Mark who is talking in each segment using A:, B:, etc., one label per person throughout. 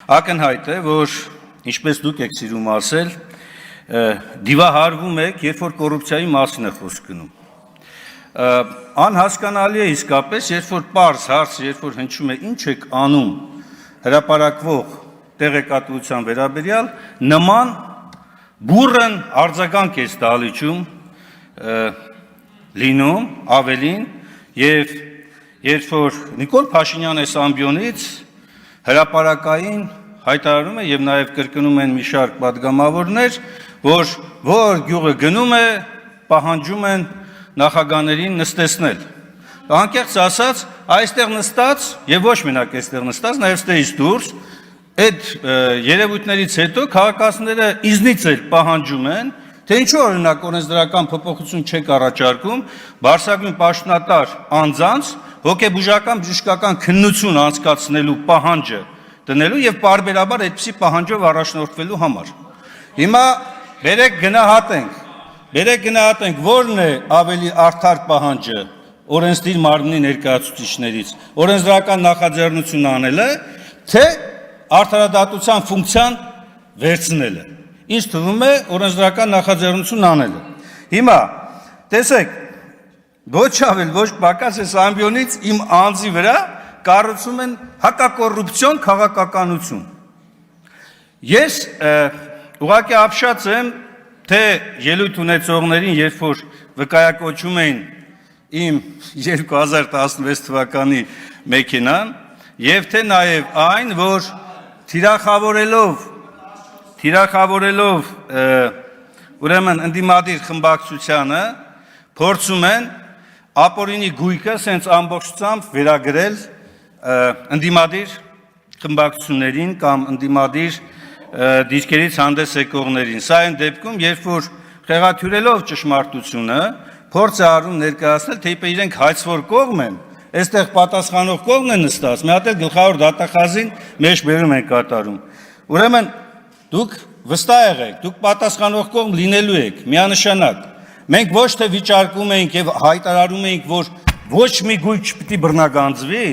A: Ակնհայտ է, որ ինչպես դուք եք սիրում ասել, դիվահարվում եք, երբ որ կոռուպցիայի մասին է խոսք գնում։ Անհասկանալի է իսկապես, երբ որ պարզ հարց, երբ որ հնչում է ինչ եք անում հրապարակվող տեղեկատվության վերաբերյալ, նման բուռն արձագանք է դահլիճում լինում ավելին, եւ երբ որ Նիկոլ Փաշինյանը Սամբյոնից հրապարակային հայտարարում է եւ նաեւ կրկնում են մի շարք պատգամավորներ, որ գյուղը գնում է, պահանջում են նախագաներին նստեցնել։ Անկեղծ ասած, այստեղ նստած եւ ոչ մենակ այստեղ նստած, նաեւ ստեից դուրս այդ երևույթներից հետո քաղաքացիները իզնից էլ պահանջում են, թե ինչու օրինակ օրենսդրական փոփոխություն չեք առաջարկում բարձրագույն պաշտոնատար անձանց հոգեբուժական բժշկական քննություն անցկացնելու պահանջը դնելու եւ պարբերաբար այդպիսի պահանջով առաջնորդվելու համար։ Հիմա բերեք գնահատենք, որն է ավելի արդար պահանջը օրենսդիր մարմնի ներկայացուցիչներից, օրենսդրական նախաձեռնություն անելը, թե արդարադատության ֆունկցիան վերցնելը։ Ինչ թվում է օրենսդրական նախաձեռնություն անելը։ Հիմա տեսեք, ոչ ավել, ոչ պակաս է Սամբյոնից իմ անձի վրա կառուցում են հակակոռուպցիոն քաղաքականություն։ Ես ուղղակի ապշած եմ, թե ելույթ ունեցողներին, երբ որ վկայակոչում էին իմ 2016 թվականի մեքենան, եւ թե նաեւ այն, որ թիրախավորելով ուրեմն ընդդիմադիր խմբակցությանը փորձում են ապօրինի գույքը սենց ամբողջությամբ վերագրել ընդդիմադիր խմբակցություններին կամ ընդդիմադիր դիրքերից հանդես եկողներին։ Սա այն դեպքում, երբ որ խեղաթյուրելով ճշմարտությունը փորձ է արում ներկայացնել, թե իբր իրենք հայցվոր կողմ են, այստեղ պատասխանող կողմն է նստած, մի հատ էլ գլխավոր դատախազին մեջ բերում են կատարում։ Ուրեմն դուք վստահ եղեք, դուք պատասխանող կողմ լինելու եք, միանշանակ։ Մենք ոչ թե վիճարկում ենք եւ հայտարարում ենք, որ ոչ մի գույք չպիտի բռնագանձվի,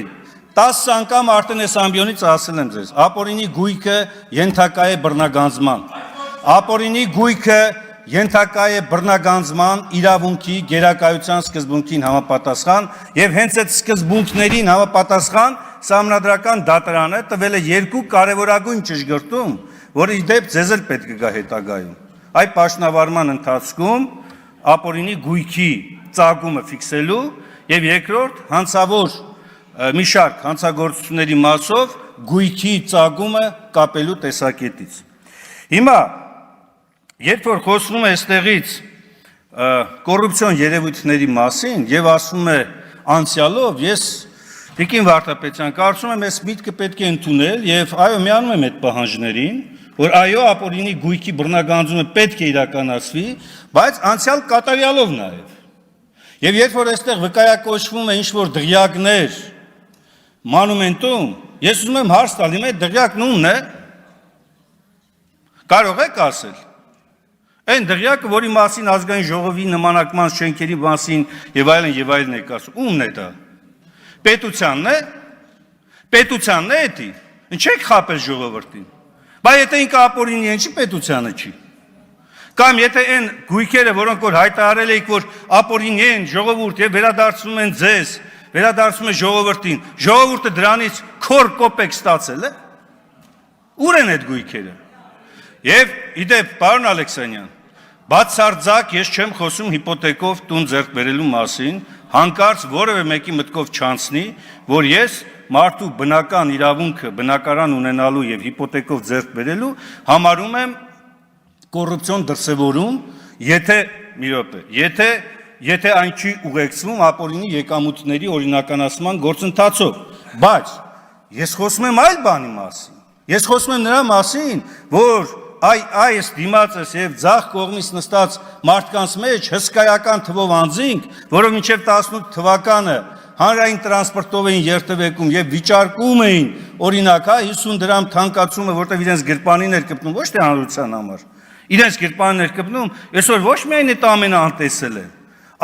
A: 10 անգամ արդեն է Սամբյոնից ասել եմ ձեզ, ապօրինի գույքը ենթակա է բռնագանձման։ Ապօրինի գույքը ենթակա է բռնագանձման իրավունքի գերակայության սկզբունքին համապատասխան եւ հենց այդ սկզբունքներին համապատասխան Սահմանադրական դատարանը տվել է երկու կարևորագույն ճշգրտում, որը իդեպ ձեզ էլ պետք է գա հետագայում։ Այդ պաշտոնավարման ընթացքում ապօրինի գույքի ծագումը ֆիքսելու եւ երկրորդ հանցավոր մի շարք հանցագործությունների մասով գույքի ծագումը կապելու տեսակետից։ Հիմա երբ որ խոսվում է այստեղից կոռուպցիոն երևույթների մասին եւ ասում է անցյալով, ես Տիկին Վարդապետյան կարծում եմ, այս միտքը պետք է ընդունել եւ այո, միանում եմ այդ պահանջներին, որ այո, ապօրինի գույքի բռնագանձումը պետք է իրականացվի, բայց անցյալ կատարյալով նաեւ։ Եվ երբ որ այստեղ վկայակոչվում է ինչ-որ դղյակներ մանումենտում, ես ուզում եմ հարց տալ, իմ այդ դղյակն ումն է։ Կարող եք ասել։ Այն դղյակը, որի մասին ազգային ժողովի նմանակման շենքերի մասին եւ այլն եք ասում, ումն է դա։ Պետությանն է։ Պետությանն է էդի։ Ինչ եք խապել ժողովրդին։ Բայց եթե ինքը ապօրինի է, ինչի պետությանը չի։ Կամ եթե այն գույքերը, որոնք որ հայտարարել եք, որ ապօրինի են ժողովուրդ եւ վերադարձնում են ձեզ, վերադարձում է ժողովրդին, ժողովուրդը դրանից քոր կոպեկ ստացել է։ Ուր են այդ գույքերը։ Եվ իդեպ, պարոն Ալեքսանյան, բացարձակ ես չեմ խոսում հիպոթեկով տուն ձեռք բերելու մասին, հանկարծ որևէ մեկի մտքով չանցնի, որ ես մարդու բնական իրավունքը բնակարան ունենալու եւ հիպոթեկով ձեռք բերելու համարում եմ կոռուպցիոն դրսևորում, եթե այն չի ուղեկցվում ապօրինի եկամուտների օրինականացման գործընթացով, բայց ես խոսում եմ այլ բանի մասին։ Ես խոսում եմ նրա մասին, որ այս դիմացս եւ ձախ կողմից նստած մարդկանց մեջ հսկայական թվով անձինք, որով մինչև 18 թվականը հանրային տրանսպորտով էին երթևեկում եւ վիճարկում էին օրինակ 50 դրամ թանկացումը, որտեղ իրենց գրպանին էր կպնում, ոչ թե հանրության համար։ Իրենց գրպանին էր կպնում, այսօր ոչ միայն այդ ամենը անտեսել են,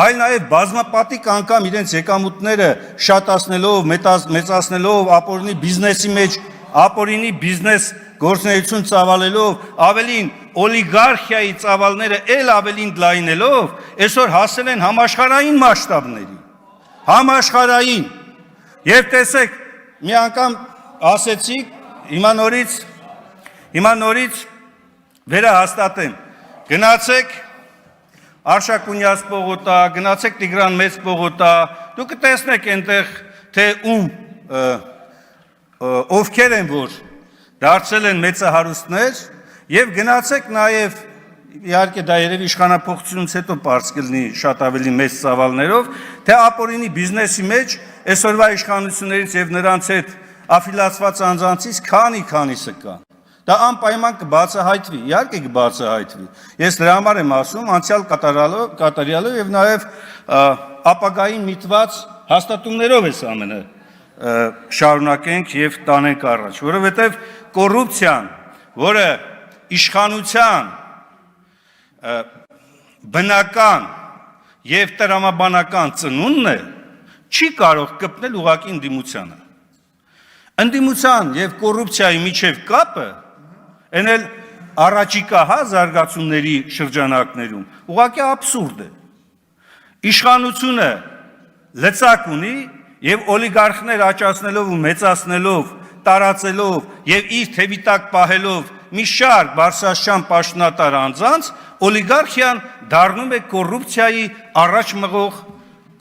A: այլ նաեւ բազմապատիկ անգամ իրենց եկամուտները շատացնելով, մեծացնելով ապօրինի բիզնեսի մեջ ապօրինի բիզնես գործունեություն ծավալելով, ավելին օլիգարխիայի ծավալները էլ ավելին լայնելով, այսօր հասել են համաշխարհային մասշտաբների, համաշխարհային, եւ տեսեք, մի անգամ ասեցիք, հիմա նորից վերահաստատեմ, գնացեք Արշակունյաց պողոտա, գնացեք Տիգրան Մեծ պողոտա, դուք կտեսնեք այնտեղ, թե ովքեր են, որ դարձել են մեծահարուստներ, եւ գնացեք նաեւ, իհարկե դա երևի իշխանափոխությունից հետո պարզ կլինի շատ ավելի մեծ ծավալներով, թե ապօրինի բիզնեսի մեջ այսօրվա իշխանություններից եւ նրանց հետ աֆիլացված անձանցից քանիսը կան։ Դա անպայման կբացահայտվի, իհարկե կբացահայտվի։ Ես դրա համար եմ ասում, անցյալ կատարյալով եւ նաեւ ապագային միտված հաստատումներով էս ամենը շարունակենք եւ տանենք առաջ, որովհետեւ կոռուպցիան, որը իշխանության բնական եւ տրամաբանական ծնունդն է, չի կարող կպնել ուղղակի ընդդիմությանը։ Ընդդիմության եւ կոռուպցիայի միջև կապը Են էլ առաջիկա զարգացումների շրջանակներում ուղղակի աբսուրդ է։ Իշխանությունը լծակ ունի եւ օլիգարխներ աճացնելով ու մեծացնելով, տարածելով եւ իր թևի տակ պահելով մի շարք բարձրաստիճան պաշտոնատար անձանց, օլիգարխիան դառնում է կոռուպցիայի առաջ մղող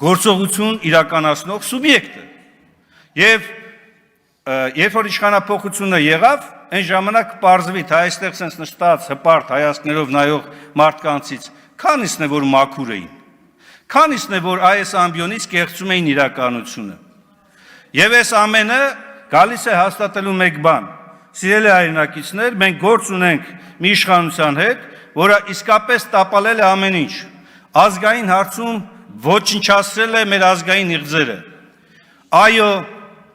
A: գործողություն իրականացնող սուբյեկտը։ Եվ երբ որ իշխանափոխությունը եղավ, այն ժամանակ պարզվի, թե այստեղ sense նստած հպարտ հայացքներով նայող մարդկանցից քանիսն է որ մաքուր էին, քանիսն է որ այս ամբիոնից կեղծում էին իրականությունը։ Եվ այս ամենը գալիս է հաստատելու մեկ բան. Սիրելի հայրենակիցներ, մենք գործ ունենք մի իշխանության հետ, որը իսկապես տապալել է ամեն ինչ, ազգային հարցում ոչնչացրել է մեր ազգային իղձերը։ Այո,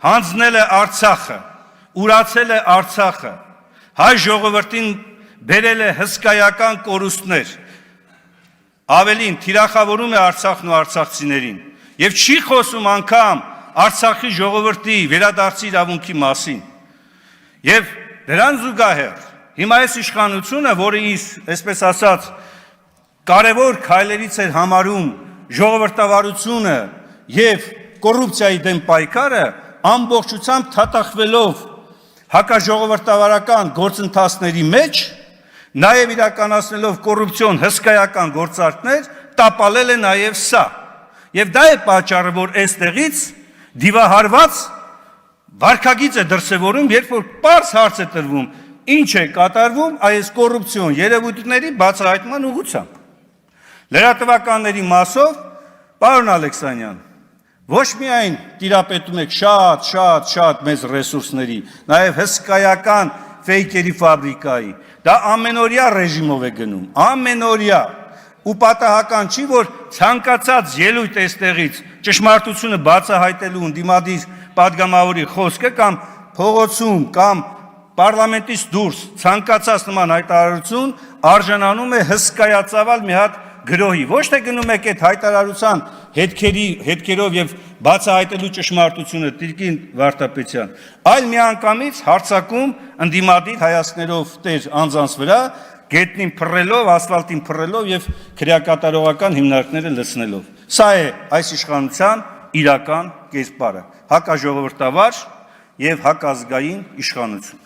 A: հանձնել է Արցախը, ուրացել է Արցախը, հայ ժողովրդին բերել է հսկայական կորուստներ, ավելին թիրախավորում է Արցախն ու արցախցիներին եւ չի խոսում անգամ Արցախի ժողովրդի վերադարձի իրավունքի մասին։ Եվ դրան զուգահեռ հիմա այս իշխանությունը, որը այսպես ասած կարևոր քայլերից էր համարում ժողովրդավարությունը եւ կոռուպցիայի դեմ պայքարը, ամբողջությամբ թաթախվելով հակաժողովրդավարական գործընթացների մեջ, նաև իրականացնելով կոռուպցիոն հսկայական գործարքներ, տապալել է նաև սա։ Եվ դա է պատճառը, որ այստեղից դիվահարված վարքագիծ է դրսևորում, երբ որ պարզ հարց է տրվում, ինչ է կատարվում այս կոռուպցիոն երևույթների բացահայտման ուղղությամբ։ Լրատվականների մասով, պարոն Ալեքսանյան, ոչ միայն տիրապետում եք շատ մեծ ռեսուրսների, նաև հսկայական ֆեյքերի ֆաբրիկայի, դա ամենօրյա ռեժիմով է գնում, ամենօրյա, ու պատահական չի, որ ցանկացած ելույթ այստեղից ճշմարտությունը բացահայտելու ընդդիմադիր պատգամավորի խոսքը կամ փողոցում կամ պարլամենտից դուրս ցանկացած նման հայտարարություն արժանանում է հսկայածավալ մի հատ գրոհի, ոչ թե գնում եք այդ հայտարարության հետքերով եւ բացահայտելու ճշմարտությունը Տիրկին Վարդապետյան, այլ միանգամից հարձակում ընդդիմադիր հայացքներով տեր անձանց վրա, գետնին փռելով, ասֆալտին փռելով եւ քրեակատարողական հիմնարկները լցնելով։ Սա է այս իշխանության իրական կերպարը, հակաժողովրդավար եւ հակազգային իշխանություն։